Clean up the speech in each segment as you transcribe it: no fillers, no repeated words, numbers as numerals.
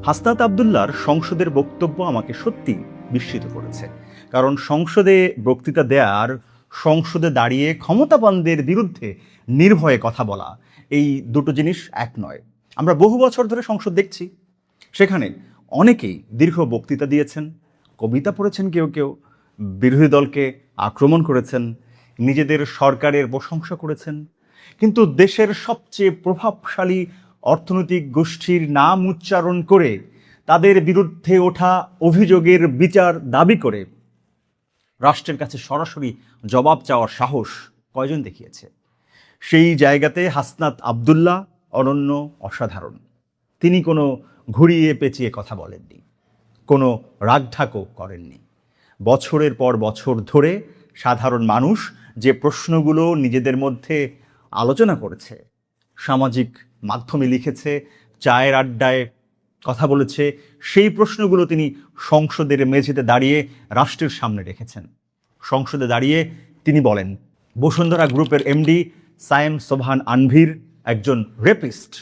হাসনাত আবদুল্লাহর সংসদের বক্তব্য আমাকে সত্যি বিস্মিত করেছে। কারণ সংসদে বক্তৃতা দেওয়ার, সংসদে দাঁড়িয়ে ক্ষমতাবানদের বিরুদ্ধে নির্ভয়ে কথা বলা, এই দুটো জিনিস এক নয়। আমরা বহু বছর ধরে সংসদ দেখছি, সেখানে অনেকেই দীর্ঘ বক্তৃতা দিয়েছেন, কবিতা পড়েছেন, কেউ কেউ বিরোধী দলকে আক্রমণ করেছেন, নিজেদের সরকারের প্রশংসা করেছেন। কিন্তু দেশের সবচেয়ে প্রভাবশালী অর্থনৈতিক গোষ্ঠীর নাম উচ্চারণ করে তাদের বিরুদ্ধে ওঠা অভিযোগের বিচার দাবি করে রাষ্ট্রের কাছে সরাসরি জবাব চাওয়ার সাহস কয়জন দেখিয়েছে? সেই জায়গাতে হাসনাত আবদুল্লাহ অনন্য, অসাধারণ। তিনি কোনো ঘুরিয়ে পেঁচিয়ে কথা বলেননি, কোনো রাগঢাকও করেননি। বছরের পর বছর ধরে সাধারণ মানুষ যে প্রশ্নগুলো নিজেদের মধ্যে আলোচনা করেছে, সামাজিক মাধ্যমে লিখেছে, চায়ের আড্ডায় কথা বলেছে, সেই প্রশ্নগুলো তিনি সংসদের মেঝেতে দাঁড়িয়ে রাষ্ট্রের সামনে রেখেছেন। সংসদে দাঁড়িয়ে তিনি বলেন, বসুন্ধরা গ্রুপের এমডি সায়েম সোবহান আনভীর একজন রেপিস্ট।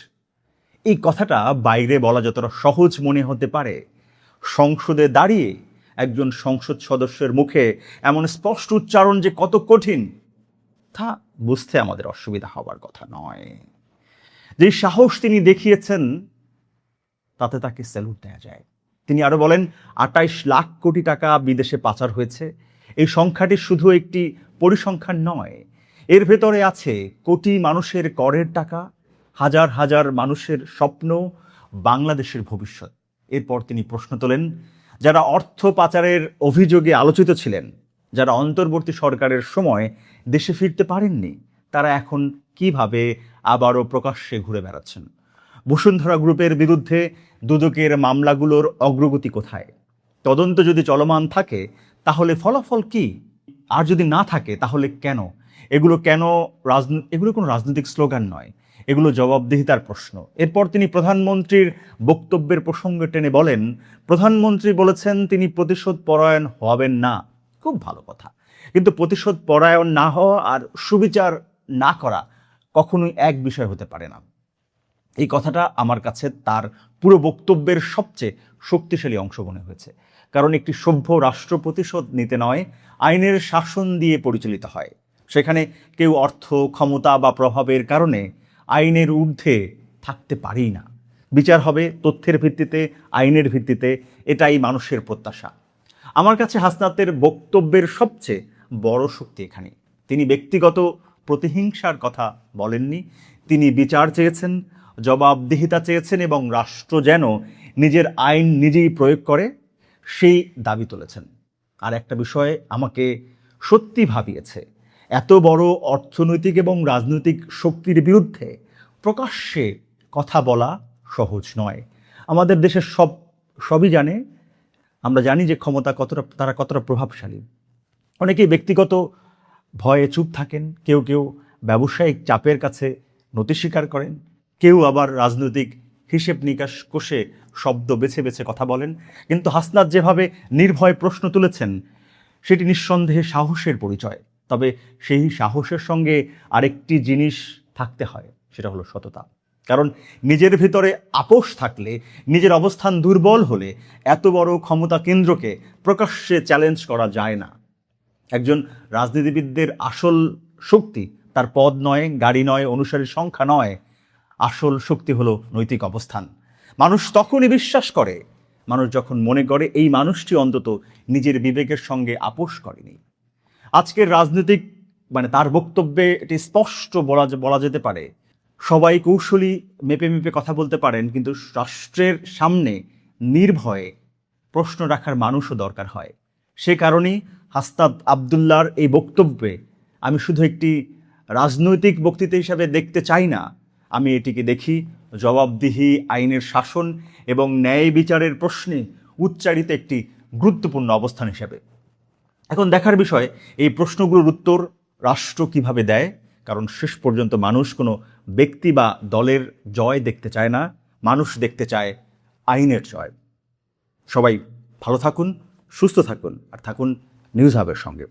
এই কথাটা বাইরে বলা যতটা সহজ মনে হতে পারে, সংসদে দাঁড়িয়ে একজন সংসদ সদস্যের মুখে এমন স্পষ্ট উচ্চারণ যে কত কঠিন, তা বুঝতে আমাদের অসুবিধা হবার কথা নয়। যে সাহস তিনি দেখিয়েছেন, তাতে তাকে স্যালুট দেওয়া যায়। তিনি আরো বলেন, ২৮ লাখ কোটি টাকা বিদেশে পাচার হয়েছে। এই সংখ্যাটি শুধু একটি পরিসংখ্যান নয়, এর ভেতরে আছে কোটি মানুষের করের টাকা, হাজার হাজার মানুষের স্বপ্ন, বাংলাদেশের ভবিষ্যৎ। এরপর তিনি প্রশ্ন তোলেন, যারা অর্থ পাচারের অভিযোগে আলোচিত ছিলেন, যারা অন্তর্বর্তী সরকারের সময় দেশে ফিরতে পারেননি, তারা এখন কিভাবে আবারও প্রকাশ্যে ঘুরে বেড়াচ্ছেন? বসুন্ধরা গ্রুপের বিরুদ্ধে দুদকের মামলাগুলোর অগ্রগতি কোথায়? তদন্ত যদি চলমান থাকে তাহলে ফলাফল কি? আর যদি না থাকে তাহলে কেন? এগুলো কোনো রাজনৈতিক স্লোগান নয়, এগুলো জবাবদিহিতার প্রশ্ন। এরপর তিনি প্রধানমন্ত্রীর বক্তব্যের প্রসঙ্গে টেনে বলেন, প্রধানমন্ত্রী বলেছেন তিনি প্রতিশোধ পরায়ণ হবেন না। খুব ভালো কথা, কিন্তু প্রতিশোধ পরায়ণ না হওয়া আর সুবিচার না করা কখনোই এক বিষয় হতে পারে না। এই কথাটা আমার কাছে তার পুরো বক্তব্যের সবচেয়ে শক্তিশালী অংশ মনে হয়েছে। কারণ একটি সভ্য রাষ্ট্র প্রতিশোধ নিতে নয়, আইনের শাসন দিয়ে পরিচালিত হয়। সেখানে কেউ অর্থ, ক্ষমতা বা প্রভাবের কারণে আইনের ঊর্ধ্বে থাকতে পারেই না। বিচার হবে তথ্যের ভিত্তিতে, আইনের ভিত্তিতে। এটাই মানুষের প্রত্যাশা। আমার কাছে হাসনাতের বক্তব্যের সবচেয়ে বড় শক্তি এখানে। তিনি ব্যক্তিগত প্রতিহিংসার কথা বলেননি, তিনি বিচার চেয়েছেন, জবাবদিহিতা চেয়েছেন এবং রাষ্ট্র যেন নিজের আইন নিজেই প্রয়োগ করে, সেই দাবি তুলেছেন। আর একটা বিষয় আমাকে সত্যি ভাবিয়েছে, এত বড় অর্থনৈতিক এবং রাজনৈতিক শক্তির বিরুদ্ধে প্রকাশ্যে কথা বলা সহজ নয়। আমাদের দেশের সবই জানে, আমরা জানি যে তারা কতটা প্রভাবশালী। অনেকেই ব্যক্তিগত ভয়ে চুপ থাকেন, কেউ কেউ ব্যবসায়িক চাপের কাছে নতি স্বীকার করেন, কেউ আবার রাজনৈতিক হিসেব নিকাশ কষে শব্দ বেছে বেছে কথা বলেন। কিন্তু হাসনাত যেভাবে নির্ভয় প্রশ্ন তুলেছেন, সেটি নিঃসন্দেহে সাহসের পরিচয়। তবে সেই সাহসের সঙ্গে আরেকটি জিনিস থাকতে হয়, সেটা হলো সততা। কারণ নিজের ভিতরে আপোষ থাকলে, নিজের অবস্থান দুর্বল হলে এত বড় ক্ষমতা কেন্দ্রকে প্রকাশ্যে চ্যালেঞ্জ করা যায় না। একজন রাজনীতিবিদদের আসল শক্তি তার পদ নয়, গাড়ি নয়, অনুসারীর সংখ্যা নয়। আসল শক্তি হলো নৈতিক অবস্থান। মানুষ তখনই বিশ্বাস করে, মানুষ যখন মনে করে এই মানুষটি অন্তত নিজের বিবেকের সঙ্গে আপোষ করেনি। আজকের রাজনৈতিক তার বক্তব্যে এটি স্পষ্ট বলা যেতে পারে, সবাই কৌশলী মেপে মেপে কথা বলতে পারেন, কিন্তু রাষ্ট্রের সামনে নির্ভয়ে প্রশ্ন রাখার মানুষও দরকার হয়। সে কারণেই হাসনাত আবদুল্লাহর এই বক্তব্যে আমি শুধু একটি রাজনৈতিক বক্তৃতা হিসাবে দেখতে চাই না, আমি এটিকে দেখি জবাবদিহি, আইনের শাসন এবং ন্যায় বিচারের প্রশ্নে উচ্চারিত একটি গুরুত্বপূর্ণ অবস্থান হিসাবে। এখন দেখার বিষয় এই প্রশ্নগুলোর উত্তর রাষ্ট্র কিভাবে দেয়। কারণ শেষ পর্যন্ত মানুষ কোনো ব্যক্তি বা দলের জয় দেখতে চায় না, মানুষ দেখতে চায় আইনের জয়। সবাই ভালো থাকুন, সুস্থ থাকুন, আর থাকুন নিউজ হাবের সঙ্গে।